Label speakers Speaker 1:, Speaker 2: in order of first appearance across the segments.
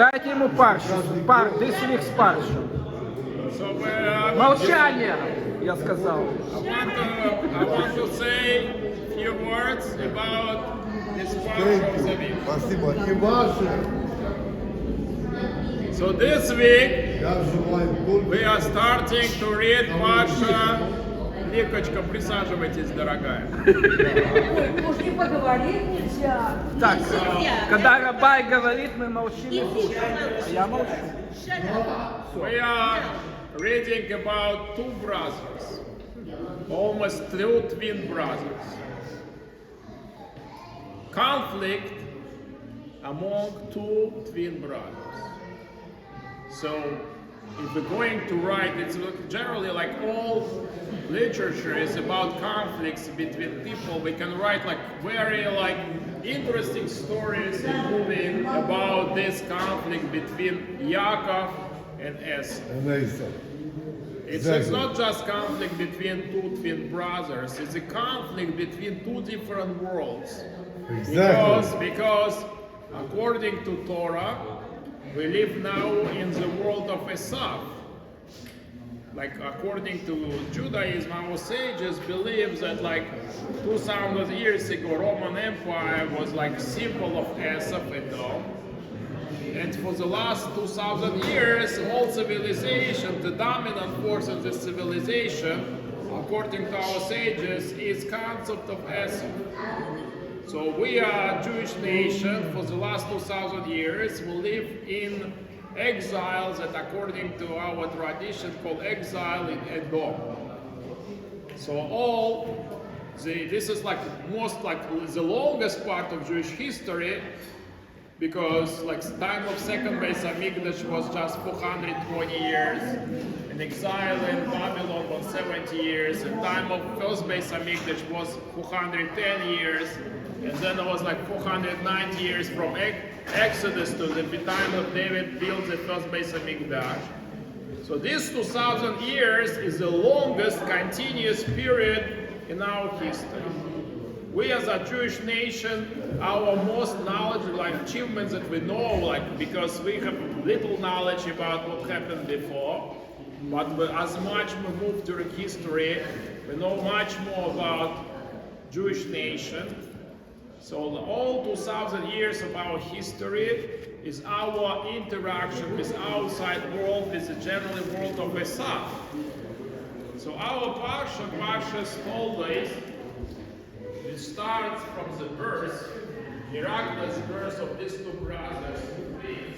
Speaker 1: Дайте ему паршу, this week's паршу. Молчание, я сказал.
Speaker 2: I want to say a few words about this parsha of the week.
Speaker 3: Спасибо. И ваши.
Speaker 2: So this week
Speaker 3: Я желаю только...
Speaker 2: we are starting to read parsha. Ликочка, присаживайтесь, дорогая.
Speaker 4: Может, не поговорить нельзя?
Speaker 1: Так, когда Рабай говорит, мы молчим и слушаем. А я молчу.
Speaker 2: We are reading about two brothers, almost two twin brothers. Conflict among two twin brothers. So, if we're going to write, it's generally like all literature is about conflicts between people. We can write like very like interesting stories and moving about this conflict between Jacob and Esau. It's not just conflict between two twin brothers, it's a conflict between two different worlds. Because according to Torah, we live now in the world of Esau. Like according to Judaism, our sages believe that like 2,000 years ago, Roman Empire was like symbol of Esau and Edom. And for the last 2,000 years, all civilization, the dominant force of the civilization, according to our sages, is concept of Esau. So we are a Jewish nation for the last 2,000 years. We live in exile that according to our tradition called exile in Edom. So this is like most like the longest part of Jewish history, because like the time of second Beis Hamikdash was just 420 years, and exile in Babylon was 70 years, and time of first Beis Hamikdash was 410 years, and then it was like 490 years from Exodus to the time of David built the first Beis Hamikdash. So this 2,000 years is the longest continuous period in our history. We as a Jewish nation, our most knowledge, like achievements that we know, like because we have little knowledge about what happened before, but as much we move during history, we know much more about Jewish nation. So all 2,000 years of our history is our interaction with outside world, with the general world of Esau. So our parsha is always, it starts from the birth, miraculous birth of these two brothers, two twins.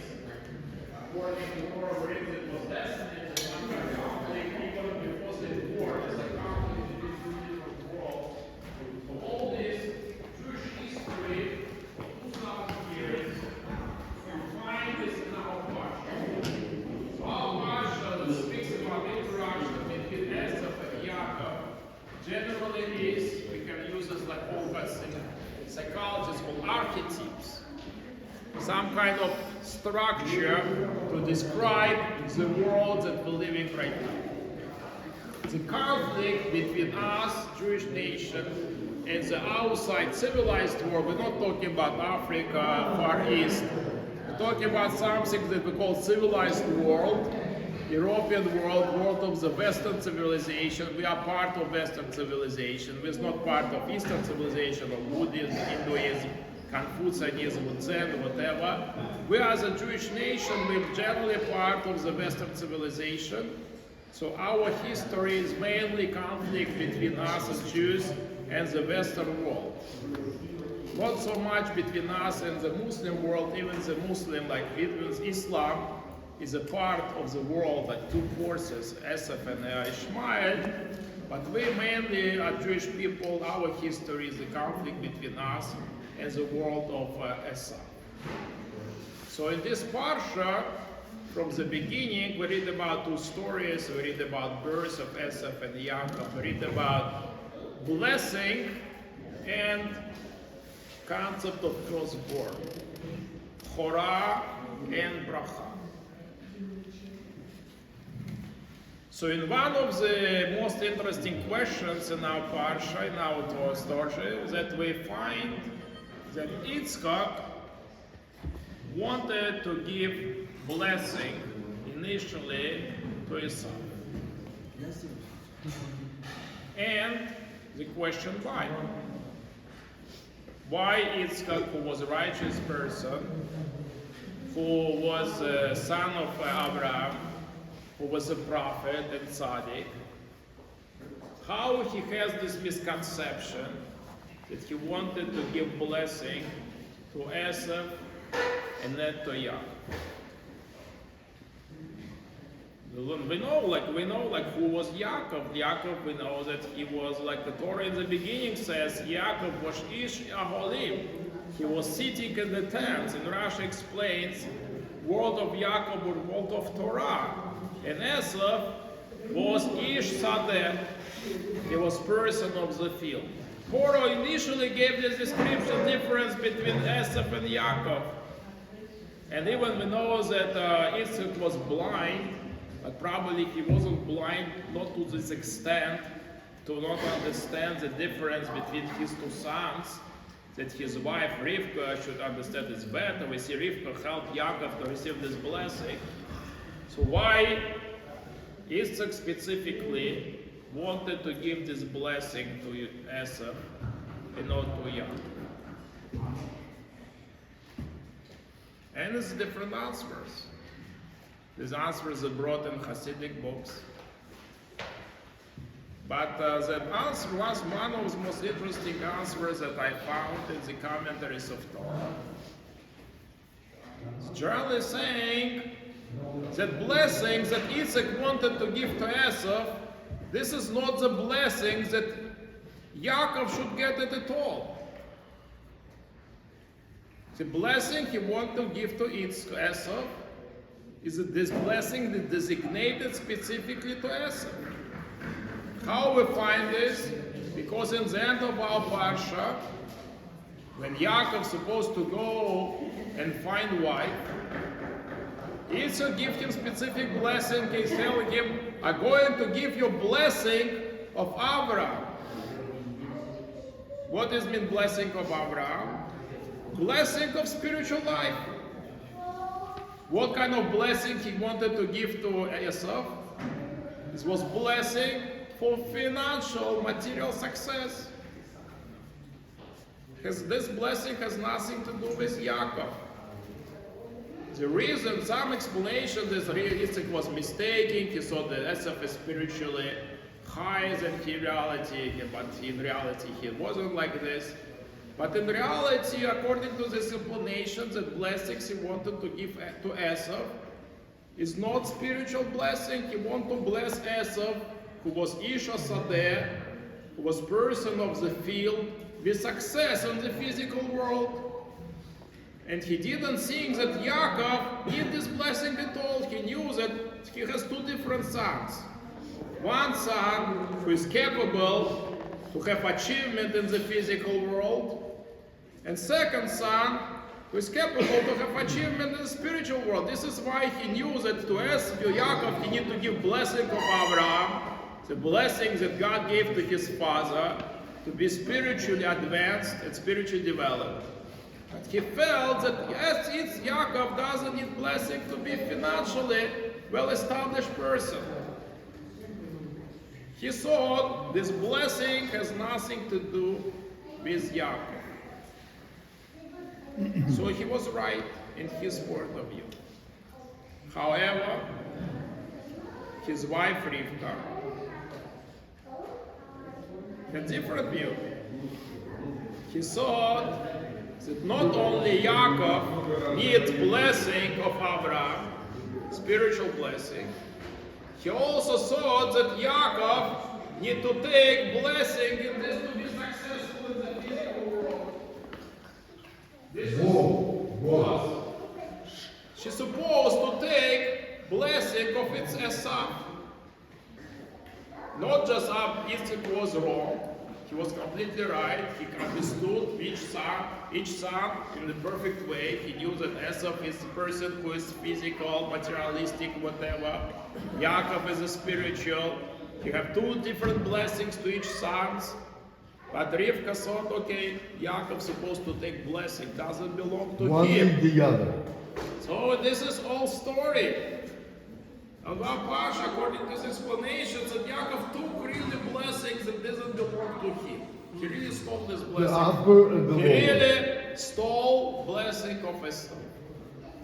Speaker 2: According to Torah, it was destined to one conflict even before they were born. It's a conflict between two different worlds. So all this Jewish history, 2,000 years, you find this in our parsha. So our parsha speaks about interaction between Esau and Jacob. Generally is, we can use this like all psychologists called archetypes. Some kind of structure to describe the world that we're living right now. The conflict between us, Jewish nation, and the outside civilized world. We're not talking about Africa, Far East. We're talking about something that we call civilized world, European world, world of the Western civilization. We are part of Western civilization. We're not part of Eastern civilization or Buddhism, Hinduism, Confucianism, Zen, whatever. We as a Jewish nation, we're generally part of the Western civilization. So our history is mainly conflict between us as Jews and the Western world. Not so much between us and the Muslim world, even the Muslim, like Islam, is a part of the world, like two forces, Esau and Ishmael, but we mainly are Jewish people. Our history is the conflict between us and the world of Esau. So in this parsha, from the beginning, we read about two stories. We read about birth of Esau and Jacob. We read about blessing and concept of firstborn, Torah and bracha. So in one of the most interesting questions in our parsha, in our Torah story, that we find that Yitzchak wanted to give blessing initially to Esau. And the question why? Why Yitzchak, who was a righteous person, who was a son of Abraham, who was a prophet and tzaddik, how he has this misconception that he wanted to give blessing to Esau and not to Jacob? We know who was Jacob. Jacob, we know that he was like the Torah in the beginning says, Jacob was Ish Aholim. He was sitting in the tents, and Rashi explains, word of Jacob or word of Torah. And Esau was Ish Sadeh. He was person of the field. Torah initially gave this description difference between Esau and Jacob. And even we know that Esau was blind, but probably he wasn't blind not to this extent to not understand the difference between his two sons, that his wife Rivka should understand this better. We see Rivka helped Jacob to receive this blessing. So why Isaac specifically wanted to give this blessing to Esau and not to Jacob? And it's different answers. These answers are brought in Hasidic books. But the answer was one of the most interesting answers that I found in the commentaries of Torah. It's generally saying that blessings that Isaac wanted to give to Esau, this is not the blessings that Jacob should get it at all. The blessing he wanted to give to Esau is this blessing that designated specifically to Esau. How we find this? Because in the end of our parshah, when Jacob is supposed to go and find wife, Esau gives him specific blessing. He's telling him, I'm going to give you blessing of Abraham. What does mean blessing of Abraham? Blessing of spiritual life. What kind of blessing he wanted to give to Esau? This was blessing for financial, material success. This blessing has nothing to do with Jacob. The reason, some explanation is Isaac was mistaken. He thought that Esau is spiritually higher than in reality, but in reality he wasn't like this. But in reality, according to this explanation, the blessings he wanted to give to Esau is not spiritual blessing. He wanted to bless Esau, who was Isha Sadeh, who was person of the field, with success in the physical world. And he didn't think that Jacob needed this blessing at all. He knew that he has two different sons. One son who is capable to have achievement in the physical world, and second son who is capable to have achievement in the spiritual world. This is why he knew that to Jacob he needed to give blessing of Abraham, the blessing that God gave to his father, to be spiritually advanced and spiritually developed. But he felt that yes, Jacob doesn't need blessing to be financially well-established person. He thought this blessing has nothing to do with Jacob. So he was right in his point of view. However, his wife Rivka had a different view. He thought that not only Jacob needs blessing of Abraham, spiritual blessing, he also thought that Jacob needs to take blessing in this to be successful in the physical world. This was she's supposed to take blessing of its Esau. Not just Isaac was wrong, he was completely right. He understood each son in the perfect way. He knew that Esau is the person who is physical, materialistic, whatever. Jacob is a spiritual. You have two different blessings to each son. But Rivka thought, okay, Jacob's supposed to take blessing, doesn't belong to
Speaker 3: One
Speaker 2: him.
Speaker 3: need the other.
Speaker 2: this is all story. And our parsha, according to his explanations, that Jacob took really blessings that didn't belong to him. He really stole this
Speaker 3: The
Speaker 2: blessing.
Speaker 3: upper and the
Speaker 2: He
Speaker 3: lower.
Speaker 2: really stole blessing of Esau.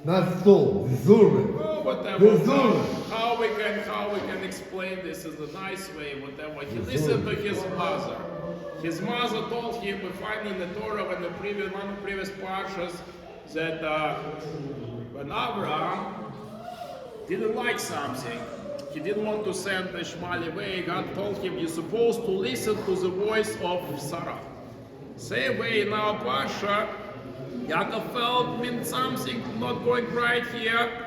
Speaker 3: Not stole, deserve
Speaker 2: Oh, whatever.
Speaker 3: Deserve.
Speaker 2: How we can explain this in a nice way, whatever. He listened to his mother. His mother told him, we find in the Torah when one of the previous parshas, that when Abraham didn't like something, he didn't want to send Ishmael away, God told him, you're supposed to listen to the voice of Sarah. Same way in our parsha, Jacob felt something not going right here.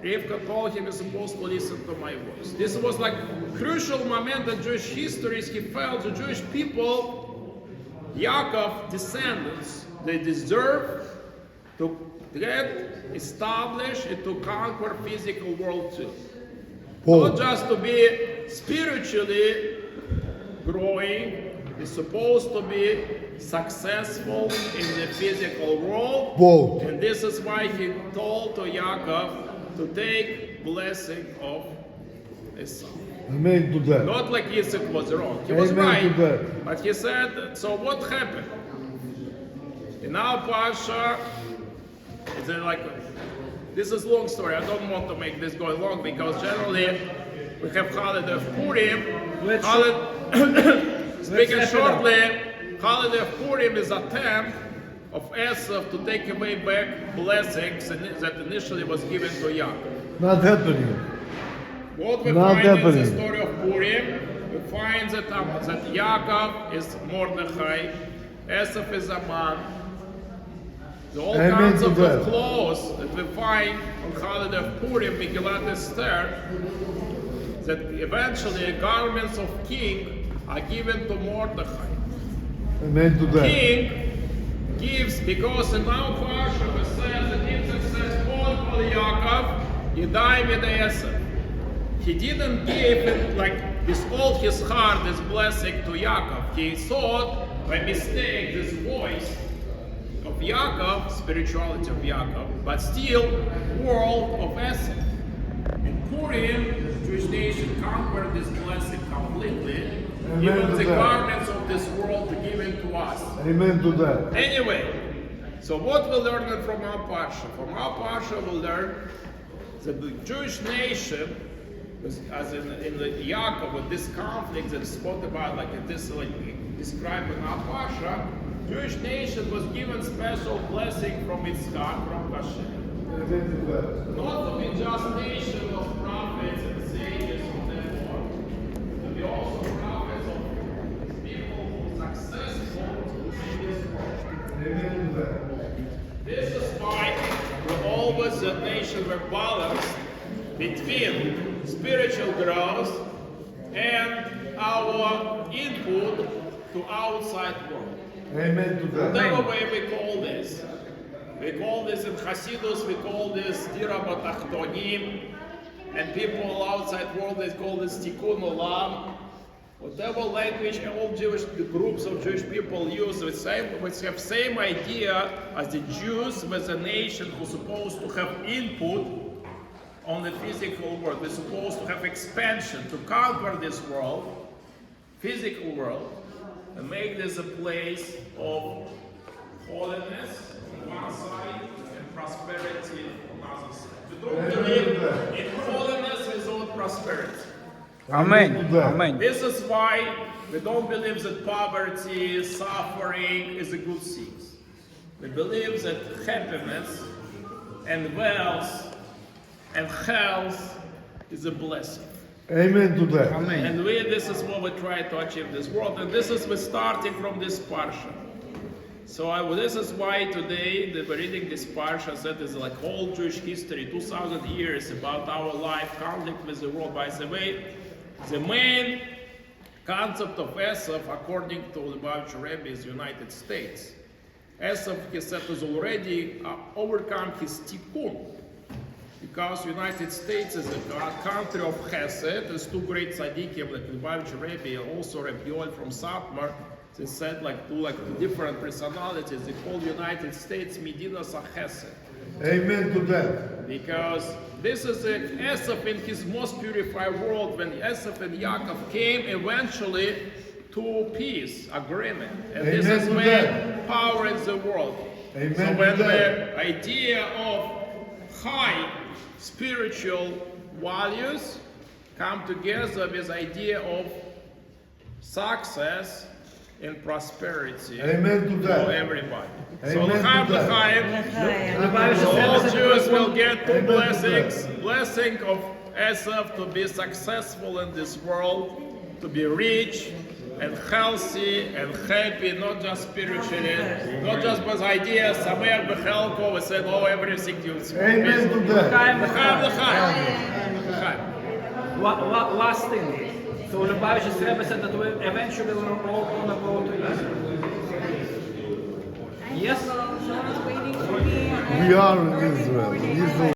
Speaker 2: Rivka told him, you're supposed to listen to my voice. This was like crucial moment in Jewish history. He felt the Jewish people, Yaakov descendants, they deserve to get established and to conquer physical world too. Not just to be spiritually growing, is supposed to be successful in the physical world.
Speaker 3: Both.
Speaker 2: And this is why he told to Yaakov to take blessing of Esau.
Speaker 3: Amen to that.
Speaker 2: Not like Isaac was wrong. He was
Speaker 3: Amen
Speaker 2: right.
Speaker 3: to that.
Speaker 2: But he said, so what happened? In our parsha, it's like, this is long story. I don't want to make this go long because generally we have holiday of Purim. Speaking shortly, holiday of Purim is a attempt of Esau to take away back blessings that initially was given to Yaakov.
Speaker 3: Not happening.
Speaker 2: What we
Speaker 3: Not
Speaker 2: find in
Speaker 3: happening.
Speaker 2: the story of Purim, we find that Yaakov is Mordechai, Esau is a man. The all
Speaker 3: Amen
Speaker 2: kinds
Speaker 3: to
Speaker 2: of
Speaker 3: that.
Speaker 2: clothes that we find on holiday of Purim, Megillat Esther, that eventually garments of king are given to Mordechai.
Speaker 3: Amen to that.
Speaker 2: King gives, because in our parsha it says, the king says, "Call Yaakov, Yedai Medayesef." He didn't give it like with all his heart this blessing to Yaakov. He thought by mistake this voice of Yaakov, spirituality of Yaakov, but still world of Esau. In Purim, the Jewish nation conquered this blessing completely.
Speaker 3: Amen
Speaker 2: Even
Speaker 3: to
Speaker 2: the
Speaker 3: that.
Speaker 2: garments of this world given to us.
Speaker 3: Amen to that.
Speaker 2: Anyway, so what we learned from our parsha? From our parsha we learned that the Jewish nation, as in the Yaakov, with this conflict that is spoken about, like this, like described in our parsha, Jewish nation was given special blessing from its God, from Hashem.
Speaker 3: Amen to that.
Speaker 2: Not to be just nation of prophets and sages from that world, to be also prophets of people who are successful in this world.
Speaker 3: Amen to that.
Speaker 2: This is why we always, the nation, were balanced between spiritual growth and our input to outside world.
Speaker 3: Amen to that.
Speaker 2: Whatever way we call this. We call this in Hasidus, we call this Dira Batachtonim, and people outside world, they call this Tikkun Olam. Whatever language all Jewish groups of Jewish people use, we have same idea as the Jews as a nation who's supposed to have input on the physical world. We're supposed to have expansion to conquer this world, physical world, and make this a place of holiness on one side and prosperity on the other side. We don't believe in holiness without prosperity.
Speaker 1: Amen.
Speaker 3: Amen.
Speaker 1: Amen.
Speaker 2: This is why we don't believe that poverty, suffering is a good thing. We believe that happiness and wealth and health is a blessing.
Speaker 3: Amen to that.
Speaker 1: Amen.
Speaker 2: And this is what we try to achieve in this world. And this is we're starting from this parsha. So this is why today that we're reading this parsha that is like whole Jewish history, 2,000 years about our life, conflict with the world. By the way, the main concept of Esau, according to the Lubavitcher Rebbe, is United States. Esau, he said, has already overcome his tikkun. Because United States is a country of Chesed, there's two great tzaddikim like Lubavitcher Rebbe and also Rabbi Yoel from Satmar. They said two different personalities. They call United States Medinas HaChesed.
Speaker 3: Amen to that.
Speaker 2: Because this is Esau in his most purified world, when Esau and Jacob came eventually to peace, agreement. And this
Speaker 3: Amen
Speaker 2: is
Speaker 3: to
Speaker 2: when
Speaker 3: that.
Speaker 2: power in the world.
Speaker 3: Amen
Speaker 2: So
Speaker 3: to
Speaker 2: when
Speaker 3: that.
Speaker 2: the idea of high spiritual values come together with idea of success and prosperity
Speaker 3: Amen to
Speaker 2: for
Speaker 3: that.
Speaker 2: everybody. So
Speaker 3: Amen
Speaker 2: l'chaim
Speaker 3: to that.
Speaker 2: l'chaim. All Jews will get two
Speaker 3: Amen to
Speaker 2: blessings.
Speaker 3: that.
Speaker 2: Blessing of Esau to be successful in this world, to be rich and healthy and happy, not just spiritually, not just with ideas, somewhere bechelko, we said, oh, everything is
Speaker 3: Amen to that.
Speaker 2: l'chaim l'chaim.
Speaker 1: Last thing. So Lubavitch Rebbe said that we eventually will all gonna go to Israel. Yes?
Speaker 4: Waiting for me.
Speaker 3: We are in Israel. Israel